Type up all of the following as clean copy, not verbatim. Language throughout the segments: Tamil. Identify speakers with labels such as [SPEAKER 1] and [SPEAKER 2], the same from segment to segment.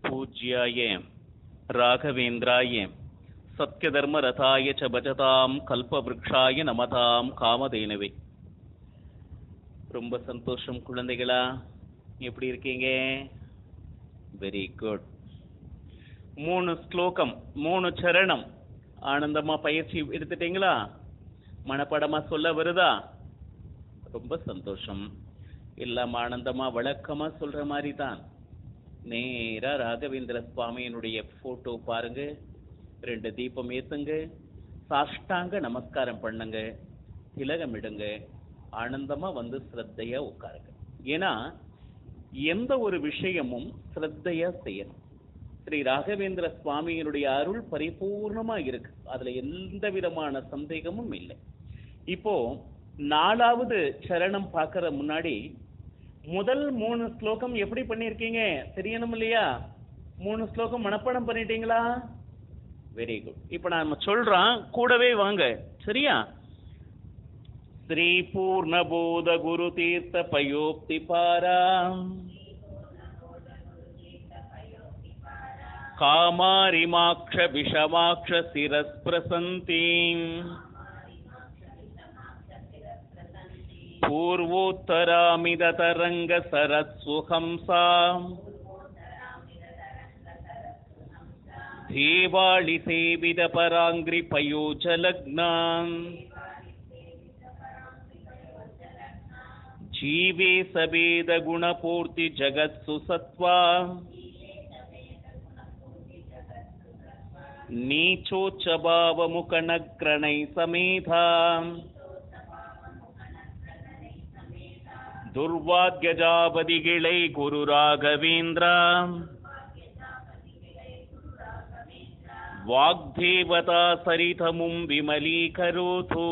[SPEAKER 1] पूज्याय राघवेन्द्राय सत्यधर्मरथाय च भजतां कल्पवृक्षाय नमतां कामधेनवे. ரொம்ப சந்தோஷம் குழந்தைகளா, எப்படி இருக்கீங்க? Very good. 3 ஸ்லோகம் 3 சரணம் ஆனந்தமா பயிற்சி எடுத்துட்டீங்களா? மனப்படமா சொல்ல வருதா? ரொம்ப சந்தோஷம். எல்லாம் ஆனந்தமா வழக்கமா சொல்ற மாதிரி தான். நேரா ராகவேந்திர சுவாமியினுடைய போட்டோ பாருங்க, 2 தீபம் ஏத்துங்க, சாஷ்டாங்க நமஸ்காரம் பண்ணுங்க, திலகம் இடுங்க, ஆனந்தமா வந்து ஸ்ரத்தையா உட்காருங்க. ஏன்னா எந்த ஒரு விஷயமும் ஸ்ரத்தையா செய்யணும். ஸ்ரீ ராகவேந்திர சுவாமியினுடைய அருள் பரிபூர்ணமா இருக்கு, அதுல எந்த விதமான சந்தேகமும் இல்லை. இப்போ 4வது சரணம் பார்க்கற முன்னாடி முதல் 3 ஸ்லோகம் எப்படி பண்ணிருக்கீங்க தெரியணும் இல்லையா? 3 ஸ்லோகம் மனப்பாடம் பண்ணிட்டீங்களா? Very good. இப்ப நாம சொல்றோம், கூடவே வாங்க, சரியா? ஸ்ரீ பூர்ணபோத குரு தீர்த்த பயோப்தி பாரா காமாரிமாக்ஷ விஷமாக்ஷ சிரஸ்பிரசந்தி பூர்வோத்தராமிதரங்க சரத்சுஹம்சா தேவாளி சேவித பராங்கிரி பயோஜலக்னாம் ஜீவே சபேத குணபூர்த்தி ஜகத்சு சத்வா நீச்சோச்சபாவ முகநக்ரணை சமேதா துர்வாத்யஜாபதிகிளை குரு ராகவேந்திரா வாக்தேவதா சரிதமும் விமலீகரோது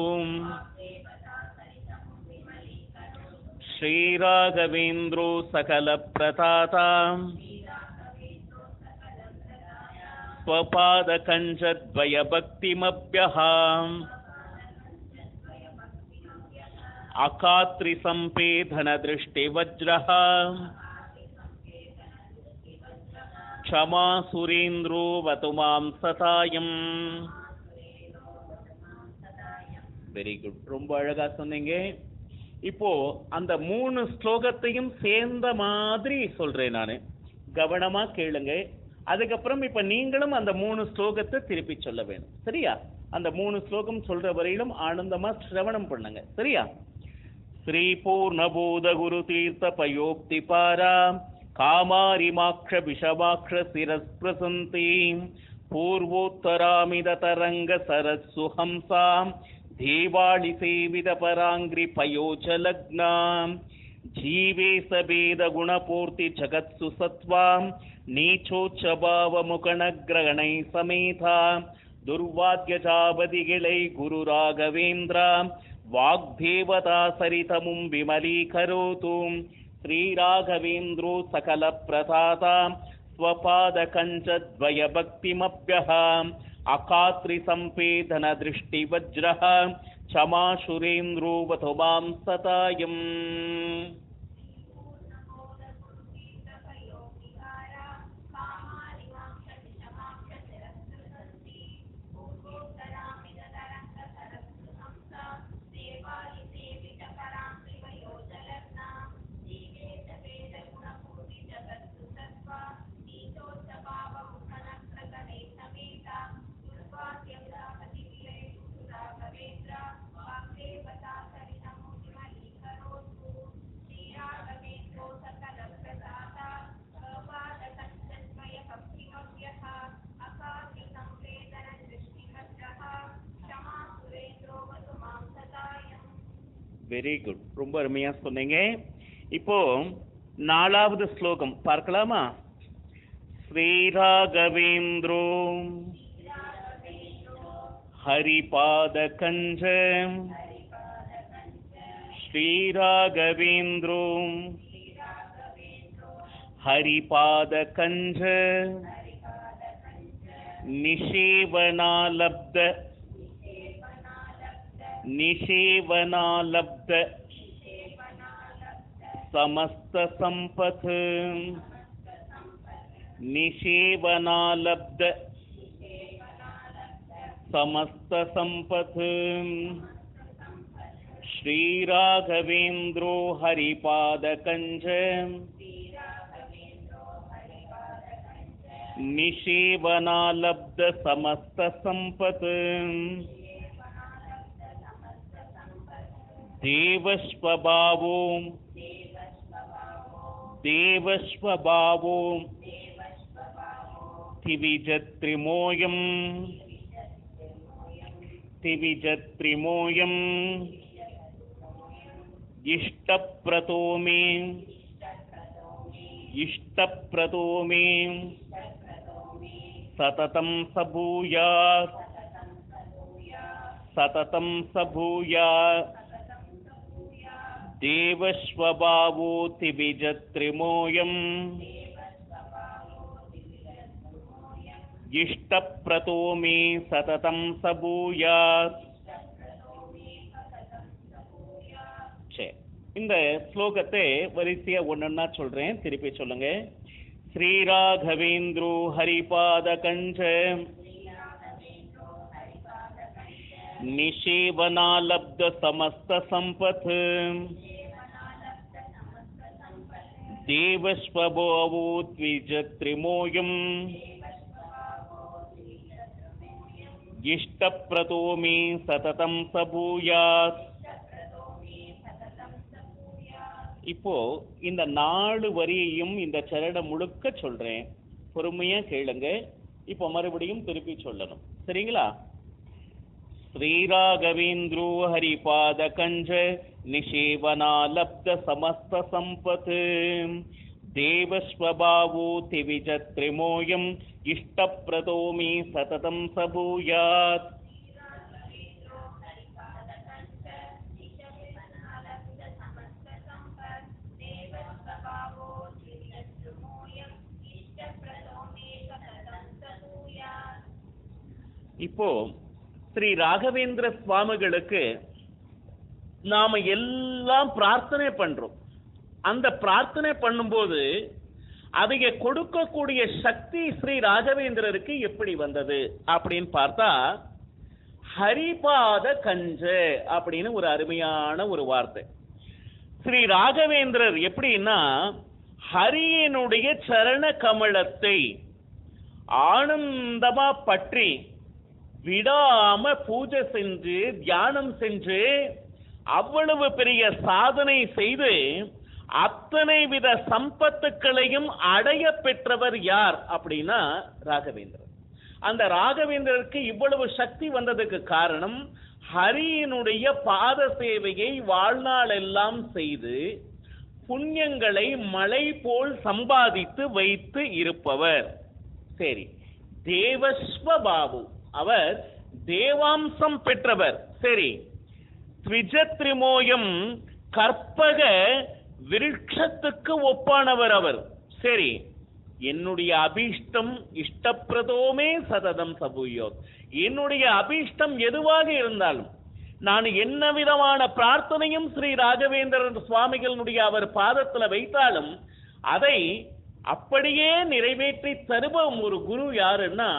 [SPEAKER 1] ஸ்ரீராகவேந்திரோ சகல பிரதாதா ஸ்வபாத கஞ்சத்வய பக்திமப்யஹாம் அகாத்ரி சம்பேதன திருஷ்டி வஜ்ரஹ க்ஷமா சுரேந்திரோ வதுமாம் சதாயம். வெரி குட், ரொம்ப அழகா சொன்னீங்க. இப்போ அந்த 3 ஸ்லோகத்தையும் சேர்ந்த மாதிரி சொல்றேன் நானு, கவனமா கேளுங்க. அதுக்கப்புறம் இப்ப நீங்களும் அந்த 3 ஸ்லோகத்தை திருப்பி சொல்ல வேணும், சரியா? அந்த 3 ஸ்லோகம் சொல்ற வரையிலும் ஆனந்தமா சிரவணம் பண்ணுங்க, சரியா? ஸ்ரீ பூர்ணபோத குரு தீர்த்த பயோக்தி பாரா காமாரிமாக்ஷ விஷமாக்ஷ சிரஸ்பிரசந்தி பூர்வோத்தராமித தரங்க சரத்சுஹம்சாம் தேவாளி சேவித பராங்கிரி பயோஜலக்னாம் ஜீவே சபேத குணபூர்த்தி ஜகத்சு சத்வாம் நீச்சோச்சபாவ முகணக்ரணை சமேதா துர்வாத்யஜாபதிகிளை குரு ராகவேந்திரா வாக்தேவதா சரிதமும் விமலீகரோது ஸ்ரீராகவேந்திரோ சகல பிரதாதா ஸ்வபாத கஞ்சத்வய பக்திமப்யஹாம் அகாத்ரி சம்பேதன திருஷ்டி வஜ்ரஹ க்ஷமா சுரேந்திரோ வதுமாம் சதாயம். வெரி குட், ரொம்ப அருமையா சொன்னீங்க. இப்போ 4வது ஸ்லோகம் பார்க்கலாமா? ஸ்ரீராகவேந்திரோ ஹரிபாத கஞ்ச ஸ்ரீராகவேந்திரோ ஹரிபாத கஞ்ச நிஷேவனாலப்த निषेवनालब्ध समस्त संपत् निषेवनालब्ध समस्त संपत् श्रीराघवेन्द्रो हरिपादकंज निषेवनालब्ध समस्त संपत् देवस्वभावो देवस्वभावो तिविजत्रिमोयम् तिविजत्रिमोयम् इष्टप्रतो मे सततं सबूयात् सततं सबूयात् देवस्वभावो तिविजत्रिमोयम् इष्टप्रतो मे सततं सबूयात्. இந்த ஸ்லோகத்தை வரிசையா ஒன்னொன்னா சொல்றேன், திருப்பி சொல்லுங்க. ஸ்ரீராகவேந்திரோ ஹரிபாதகஞ்ச निषेवनालब्ध समस्त संपत् देवस्वभावो द्विजत्रिमोयम् इष्टप्रतो मे सततं सबूयात्. இப்போ இந்த 4 வரியையும் இந்த சரணம் முழுக்க சொல்றேன், பொறுமையா கேளுங்க. இப்போ மறுபடியும் திருப்பி சொல்லணும், சரிங்களா? श्रीराघवेन्द्रो हरिपादकंज निषेवनालब्ध समस्त संपत् देवस्वभावो तिविजत्रिमोयम् इष्टप्रतो मे सततं सबूयात्. இப்போ ஸ்ரீ ராகவேந்திர சுவாமிகளுக்கு நாம எல்லாம் பிரார்த்தனை பண்றோம். அந்த பிரார்த்தனை பண்ணும்போது அதைய கொடுக்கக்கூடிய சக்தி ஸ்ரீ ராகவேந்திரருக்கு எப்படி வந்தது அப்படின்னு பார்த்தா, ஹரிபாத கஞ்ச அப்படின்னு ஒரு அருமையான ஒரு வார்த்தை. ஸ்ரீ ராகவேந்திரர் எப்படின்னா, ஹரியனுடைய சரண கமலத்தை ஆனந்தமா பற்றி விடாம பூஜை செஞ்சு தியானம் செஞ்சு அவ்வளவு பெரிய சாதனை செய்து அத்தனை வித சம்பத்துக்களையும் அடைய பெற்றவர் யார் அப்படின்னா ராகவேந்திரர். அந்த ராகவேந்திரருக்கு இவ்வளவு சக்தி வந்ததுக்கு காரணம், ஹரியினுடைய பாத சேவையை வாழ்நாள் எல்லாம் செய்து புண்ணியங்களை மழை போல் சம்பாதித்து வைத்து இருப்பவர். சரி, தேவஸ்வபாவு, அவர் தேவாம்சம் பெற்றவர். சரி, த்விஜத்ரிமோயம், கற்பக விருட்சத்துக்கு ஒப்பானவர் அவர். சரி, என்னுடைய அபீஷ்டம் இஷ்டப்பிரதோமே சததம் சபூயோ, என்னுடைய அபீஷ்டம் எதுவாக இருந்தாலும், நான் என்ன விதமான பிரார்த்தனையும் ஸ்ரீ ராகவேந்திரன் சுவாமிகளுடைய அவர் பாதத்துல வைத்தாலும் அதை அப்படியே நிறைவேற்றி தருபம் ஒரு குரு யாருன்னா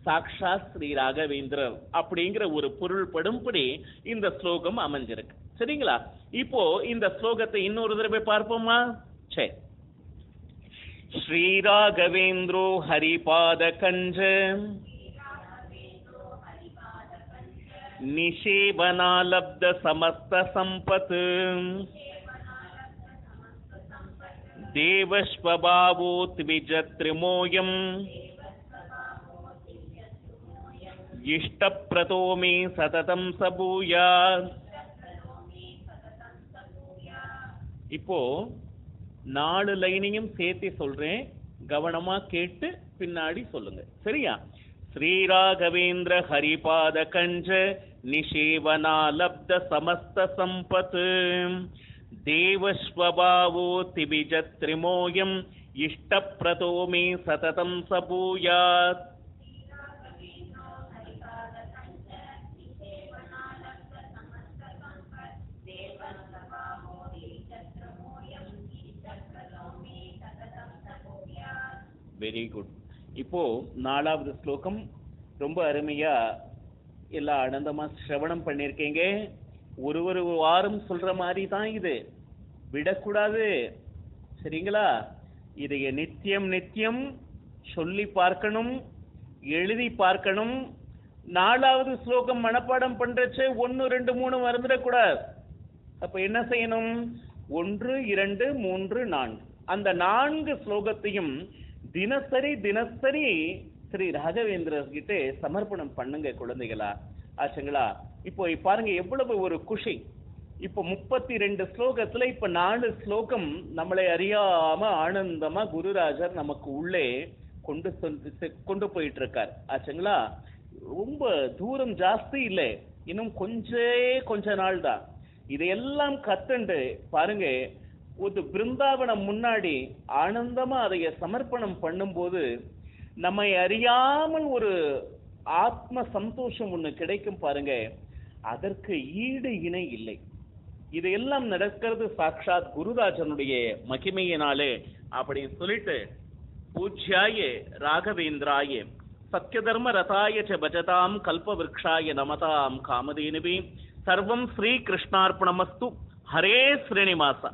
[SPEAKER 1] சாக்ஷாத் ஸ்ரீ ராகவேந்திரர் அப்படிங்கிற ஒரு பொருள் படும்படி இந்த ஸ்லோகம் அமைஞ்சிருக்கு, சரிங்களா? இப்போ இந்த ஸ்லோகத்தை இன்னொரு தடவை பார்ப்போமா? சரி. ஸ்ரீ ராகவேந்திரோ ஹரிபாத கஞ்ச நிஷேவனாலப்த சமஸ்த சம்பத் தேவஸ்வபாவோ த்விஜத்ரிமோயம் इष्टप्रतो मे सततं सबूयात्. இப்போ 4 லைனையும் சேர்த்து சொல்றேன், கவனமா கேட்டு பின்னாடி சொல்லுங்க, சரியா? ஸ்ரீராகவேந்திர ஹரிபாத கஞ்ச நிஷேவனாலப்த சமஸ்த சம்பத் தேவஸ்வபாவோ திவிஜத்ரிமோயம் இஷ்டப்ரதோ மே சததம் சபூயாத். Very good. இப்போ 4வது ஸ்லோகம் ரொம்ப அருமையா எல்லா ஆனந்தமா சிரவணம் பண்ணிருக்கீங்க. ஒரு வாரம் சொல்ற மாதிரி தான் இது, விடக்கூடாது. சரிங்களா? இதைய நித்தியம் நித்தியம் சொல்லி பார்க்கணும், எழுதி பார்க்கணும். 4வது ஸ்லோகம் மனப்பாடம் பண்றச்சே 1 2 3 மறந்துடக்கூடாது. அப்ப என்ன செய்யணும்? 1 2 3 4 அந்த 4 ஸ்லோகத்தையும் தினசரி தினசரி ஸ்ரீ ராகவேந்திரர் கிட்ட சமர்ப்பணம் பண்ணுங்க குழந்தைகளா. ஆச்சுங்களா? இப்போ பாருங்க எவ்வளவு ஒரு குஷி. இப்போ 32 ஸ்லோகத்துல இப்ப 4 ஸ்லோகம் நம்மளை அறியாம ஆனந்தமா குருராஜர் நமக்கு உள்ளே கொண்டு போயிட்டு இருக்கார். ஆச்சுங்களா? ரொம்ப தூரம் ஜாஸ்தி இல்லை, இன்னும் கொஞ்ச நாள் தான். இதையெல்லாம் கத்துண்டு பாருங்க, ஒரு பிருந்தாவனம் முன்னாடி ஆனந்தமா அதைய சமர்ப்பணம் பண்ணும்போது நம்மை அறியாமல் ஒரு ஆத்ம சந்தோஷம் ஒண்ணு கிடைக்கும் பாருங்க. அதற்கு ஈடு இணை இல்லை. இதையெல்லாம் நடக்கிறது சாட்சாத் குருராஜனுடைய மகிமையினாலே அப்படின்னு சொல்லிட்டு, பூஜ்யாய ராகவேந்திராய சத்யதர்ம ரதாய ச பஜதாம் கல்பவிருக்ஷாய நமதாம் காமதேனுவே சர்வம் ஸ்ரீ கிருஷ்ணார்ப்பணமஸ்து. ஹரே ஸ்ரீனிவாசா.